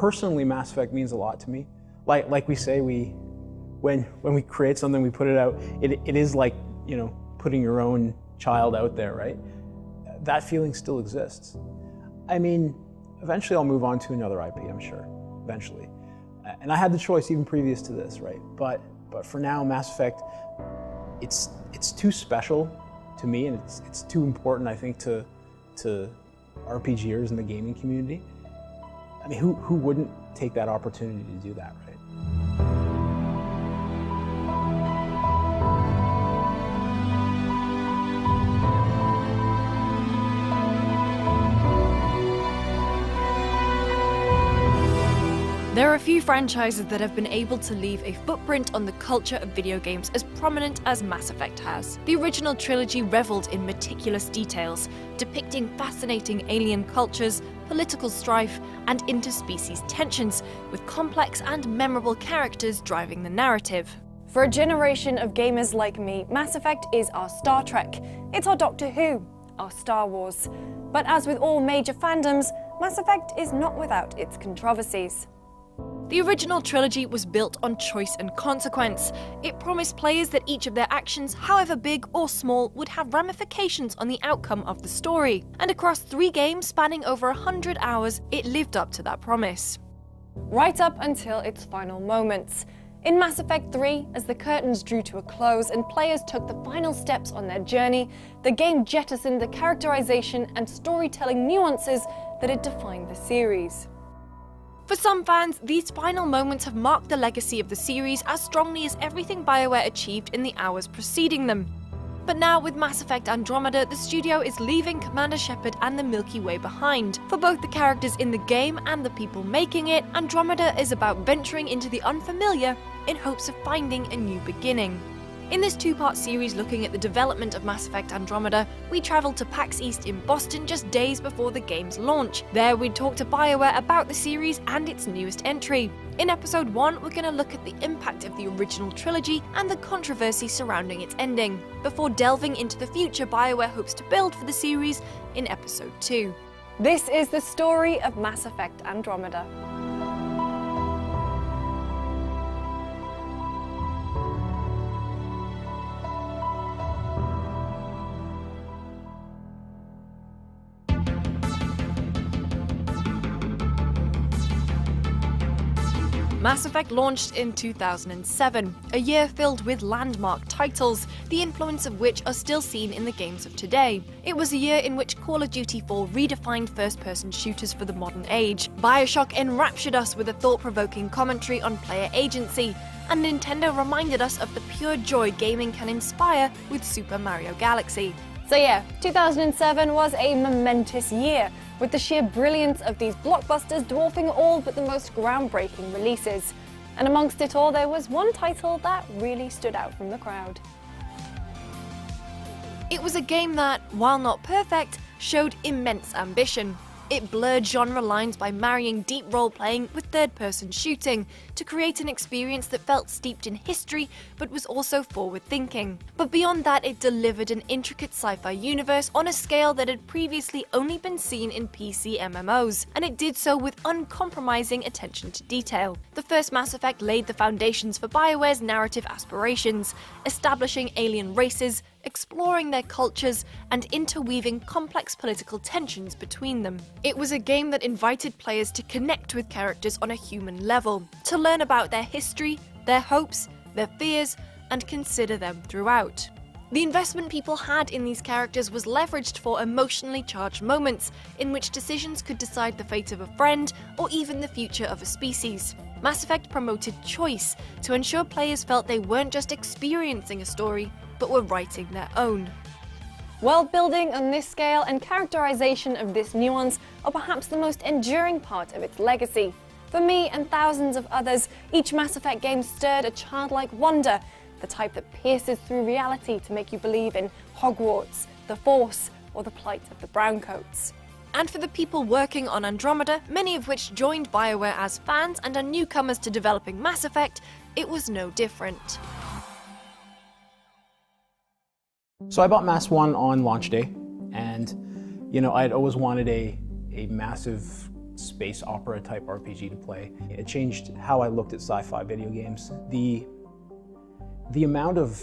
personally, Mass Effect means a lot to me. Like we say, when we create something, we put it out. It is like, you know, putting your own child out there, right? That feeling still exists. I mean, eventually I'll move on to another IP, I'm sure, eventually. And I had the choice even previous to this, right? But for now, Mass Effect, it's too special to me, and it's too important, I think, to RPGers in the gaming community. I mean, who wouldn't take that opportunity to do that, right? There are a few franchises that have been able to leave a footprint on the culture of video games as prominent as Mass Effect has. The original trilogy reveled in meticulous details, depicting fascinating alien cultures, political strife, and interspecies tensions, with complex and memorable characters driving the narrative. For a generation of gamers like me, Mass Effect is our Star Trek. It's our Doctor Who, our Star Wars. But as with all major fandoms, Mass Effect is not without its controversies. The original trilogy was built on choice and consequence. It promised players that each of their actions, however big or small, would have ramifications on the outcome of the story. And across 3 games spanning over 100 hours, it lived up to that promise. Right up until its final moments. In Mass Effect 3, as the curtains drew to a close and players took the final steps on their journey, the game jettisoned the characterization and storytelling nuances that had defined the series. For some fans, these final moments have marked the legacy of the series as strongly as everything BioWare achieved in the hours preceding them. But now, with Mass Effect Andromeda, the studio is leaving Commander Shepard and the Milky Way behind. For both the characters in the game and the people making it, Andromeda is about venturing into the unfamiliar in hopes of finding a new beginning. In this 2-part series looking at the development of Mass Effect Andromeda, we travelled to PAX East in Boston just days before the game's launch. There we'd talk to BioWare about the series and its newest entry. In episode 1, we're going to look at the impact of the original trilogy and the controversy surrounding its ending, before delving into the future BioWare hopes to build for the series in episode 2. This is the story of Mass Effect Andromeda. Mass Effect launched in 2007, a year filled with landmark titles, the influence of which are still seen in the games of today. It was a year in which Call of Duty 4 redefined first-person shooters for the modern age. BioShock enraptured us with a thought-provoking commentary on player agency, and Nintendo reminded us of the pure joy gaming can inspire with Super Mario Galaxy. So yeah, 2007 was a momentous year, with the sheer brilliance of these blockbusters dwarfing all but the most groundbreaking releases. And amongst it all, there was one title that really stood out from the crowd. It was a game that, while not perfect, showed immense ambition. It blurred genre lines by marrying deep role-playing with third-person shooting to create an experience that felt steeped in history but was also forward-thinking. But beyond that, it delivered an intricate sci-fi universe on a scale that had previously only been seen in PC MMOs, and it did so with uncompromising attention to detail. The first Mass Effect laid the foundations for BioWare's narrative aspirations, establishing alien races, exploring their cultures, and interweaving complex political tensions between them. It was a game that invited players to connect with characters on a human level, to learn about their history, their hopes, their fears, and consider them throughout. The investment people had in these characters was leveraged for emotionally charged moments, in which decisions could decide the fate of a friend or even the future of a species. Mass Effect promoted choice to ensure players felt they weren't just experiencing a story, but were writing their own. World building on this scale and characterization of this nuance are perhaps the most enduring part of its legacy. For me and thousands of others, each Mass Effect game stirred a childlike wonder, the type that pierces through reality to make you believe in Hogwarts, the Force, or the plight of the Browncoats. And for the people working on Andromeda, many of which joined BioWare as fans and are newcomers to developing Mass Effect, it was no different. So I bought Mass 1 on launch day, and you know, I'd always wanted a massive space opera type RPG to play. It changed how I looked at sci-fi video games. The amount of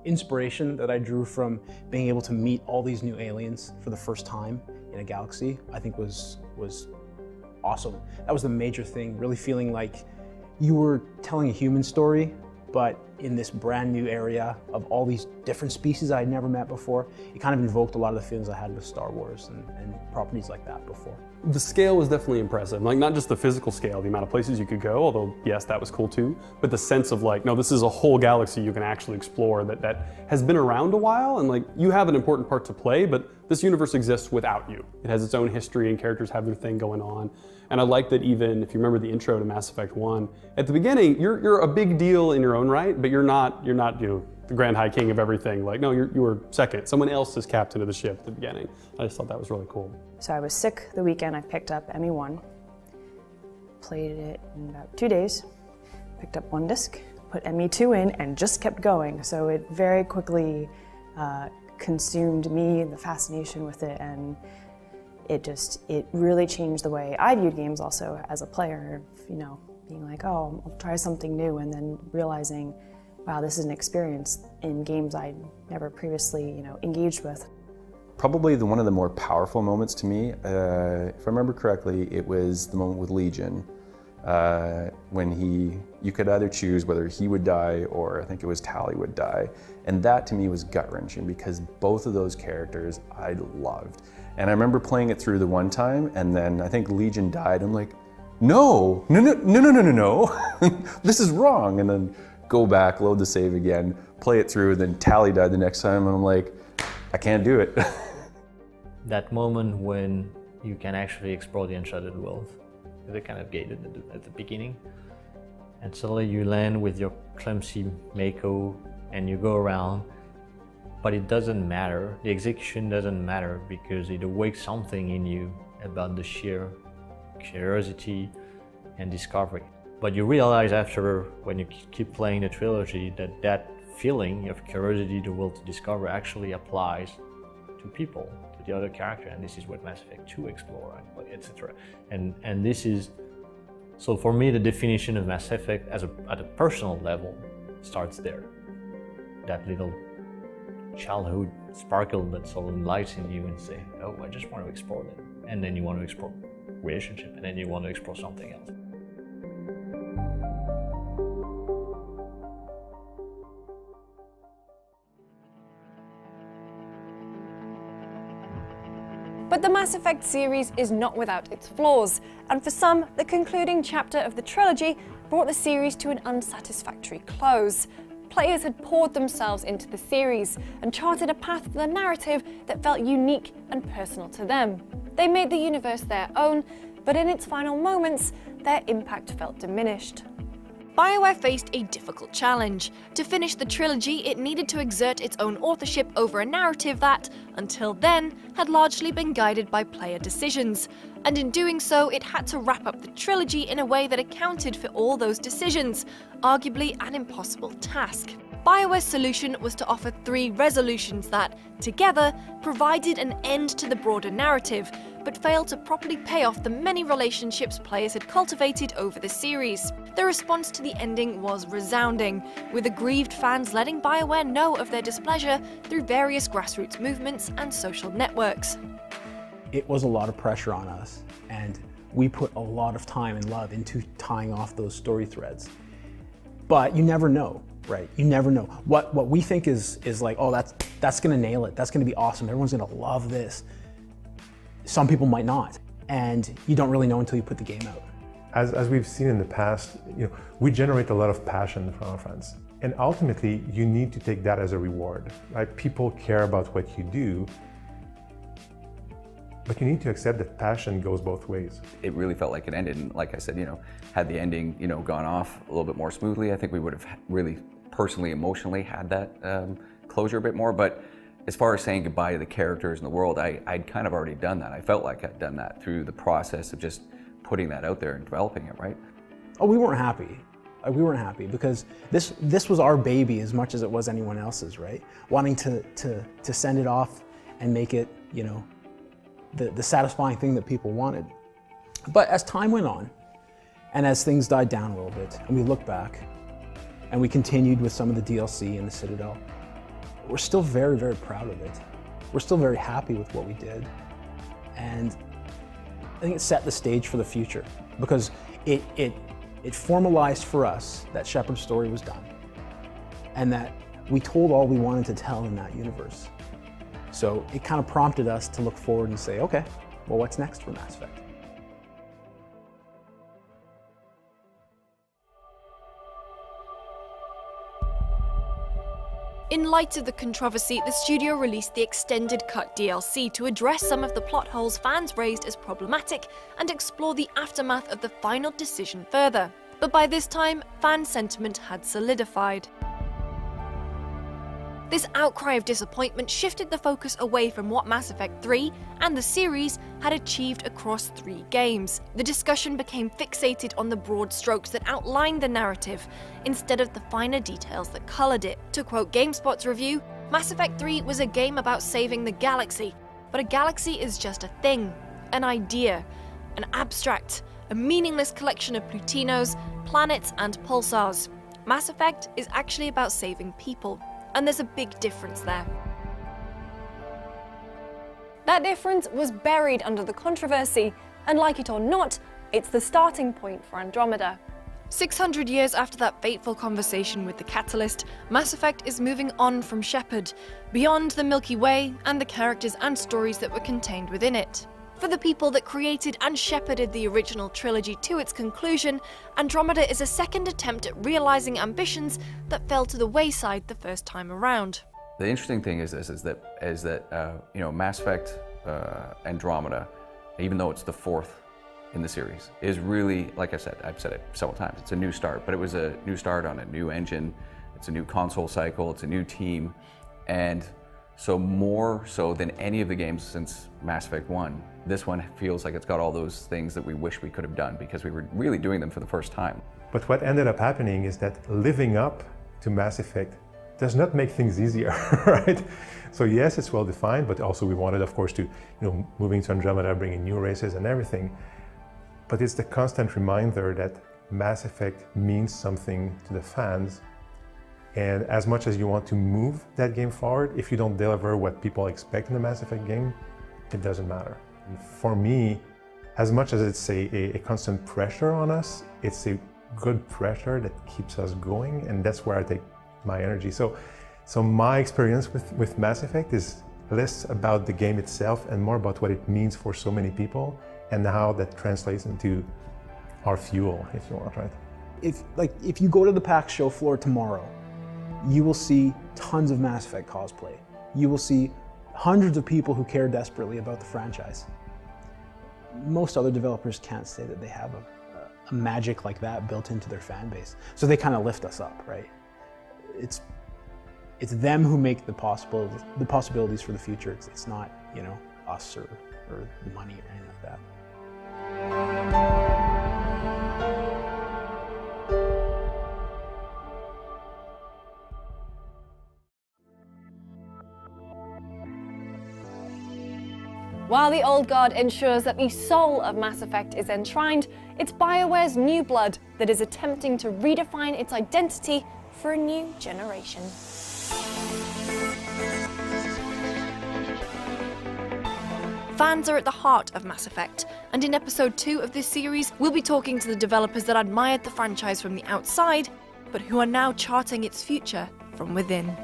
inspiration that I drew from being able to meet all these new aliens for the first time in a galaxy, I think was awesome. That was the major thing, really feeling like you were telling a human story, but in this brand new area of all these different species I had never met before. It kind of invoked a lot of the feelings I had with Star Wars and properties like that before. The scale was definitely impressive. Like, not just the physical scale, the amount of places you could go, although yes, that was cool too, but the sense of like, no, this is a whole galaxy you can actually explore that has been around a while, and like, you have an important part to play, but this universe exists without you. It has its own history and characters have their thing going on. And I like that even, if you remember the intro to Mass Effect 1, at the beginning, you're a big deal in your own right, but you're not you know, the Grand High King of everything. Like, no, you were second. Someone else is captain of the ship at the beginning. I just thought that was really cool. So I was sick the weekend I picked up ME1, played it in about 2 days, picked up one disc, put ME2 in, and just kept going. So it very quickly consumed me and the fascination with it, and it really changed the way I viewed games also as a player, you know, being like, oh, I'll try something new, and then realizing, wow, this is an experience in games I'd never previously, you know, engaged with. Probably one of the more powerful moments to me, if I remember correctly, it was the moment with Legion, when you could either choose whether he would die or I think it was Tali would die. And that to me was gut-wrenching because both of those characters I loved. And I remember playing it through the one time, and then I think Legion died. I'm like, no, this is wrong. And then go back, load the save again, play it through, then Tali died the next time, and I'm like, I can't do it. That moment when you can actually explore the uncharted world, they're kind of gated at the beginning, and suddenly you land with your clumsy Mako and you go around, but it doesn't matter, the execution doesn't matter because it awakes something in you about the sheer curiosity and discovery. But you realize after, when you keep playing the trilogy, that feeling of curiosity, the will to discover, actually applies to people, to the other character, and this is what Mass Effect 2 explores, etc. And this is, so for me, the definition of Mass Effect at a personal level starts there. That little childhood sparkle that suddenly lights in you and say, oh, I just want to explore that. And then you want to explore relationship, and then you want to explore something else. But the Mass Effect series is not without its flaws, and for some, the concluding chapter of the trilogy brought the series to an unsatisfactory close. Players had poured themselves into the series and charted a path for the narrative that felt unique and personal to them. They made the universe their own, but in its final moments, their impact felt diminished. BioWare faced a difficult challenge. To finish the trilogy, it needed to exert its own authorship over a narrative that, until then, had largely been guided by player decisions. And in doing so, it had to wrap up the trilogy in a way that accounted for all those decisions, arguably an impossible task. BioWare's solution was to offer 3 resolutions that, together, provided an end to the broader narrative, but failed to properly pay off the many relationships players had cultivated over the series. The response to the ending was resounding, with aggrieved fans letting BioWare know of their displeasure through various grassroots movements and social networks. It was a lot of pressure on us, and we put a lot of time and love into tying off those story threads. But you never know, right? You never know. What we think is like, oh, that's gonna nail it, that's gonna be awesome, everyone's gonna love this. Some people might not, and you don't really know until you put the game out. As we've seen in the past, we generate a lot of passion from our fans. And ultimately, you need to take that as a reward, right? People care about what you do, but you need to accept that passion goes both ways. It really felt like it ended, and like I said, had the ending, gone off a little bit more smoothly, I think we would have really personally, emotionally had that closure a bit more. But as far as saying goodbye to the characters and the world, I'd kind of already done that. I felt like I'd done that through the process of just putting that out there and developing it, right? Oh, we weren't happy. We weren't happy because this was our baby as much as it was anyone else's, right? Wanting to send it off and make it, the satisfying thing that people wanted. But as time went on, and as things died down a little bit, and we look back, and we continued with some of the DLC and the Citadel, we're still very, very proud of it. We're still very happy with what we did. And I think it set the stage for the future, because it formalized for us that Shepard's story was done, and that we told all we wanted to tell in that universe. So it kind of prompted us to look forward and say, okay, well, what's next for Mass Effect? In light of the controversy, the studio released the extended cut DLC to address some of the plot holes fans raised as problematic and explore the aftermath of the final decision further. But by this time, fan sentiment had solidified. This outcry of disappointment shifted the focus away from what Mass Effect 3 and the series had achieved across 3 games. The discussion became fixated on the broad strokes that outlined the narrative, instead of the finer details that coloured it. To quote GameSpot's review, Mass Effect 3 was a game about saving the galaxy, but a galaxy is just a thing, an idea, an abstract, a meaningless collection of plutinos, planets, and pulsars. Mass Effect is actually about saving people. And there's a big difference there. That difference was buried under the controversy, and like it or not, it's the starting point for Andromeda. 600 years after that fateful conversation with the Catalyst, Mass Effect is moving on from Shepard, beyond the Milky Way and the characters and stories that were contained within it. For the people that created and shepherded the original trilogy to its conclusion, Andromeda is a second attempt at realizing ambitions that fell to the wayside the first time around. The interesting thing is that you know, Mass Effect Andromeda, even though it's the 4th in the series, is really, like I said, I've said it several times, it's a new start, but it was a new start on a new engine, it's a new console cycle, it's a new team, and so more so than any of the games since Mass Effect 1, this one feels like it's got all those things that we wish we could have done because we were really doing them for the first time. But what ended up happening is that living up to Mass Effect does not make things easier, right? So yes, it's well defined, but also we wanted, of course, to, moving to Andromeda, bringing new races and everything. But it's the constant reminder that Mass Effect means something to the fans. And as much as you want to move that game forward, if you don't deliver what people expect in the Mass Effect game, it doesn't matter. And for me, as much as it's a constant pressure on us, it's a good pressure that keeps us going, and that's where I take my energy. So my experience with Mass Effect is less about the game itself and more about what it means for so many people and how that translates into our fuel, if you want, right? If you go to the PAX show floor tomorrow, you will see tons of Mass Effect cosplay. You will see hundreds of people who care desperately about the franchise. Most other developers can't say that they have a magic like that built into their fan base. So they kind of lift us up, right? It's them who make the possibilities for the future. It's not, us or the money or anything like that. While the old guard ensures that the soul of Mass Effect is enshrined, it's BioWare's new blood that is attempting to redefine its identity for a new generation. Fans are at the heart of Mass Effect, and in episode 2 of this series, we'll be talking to the developers that admired the franchise from the outside, but who are now charting its future from within.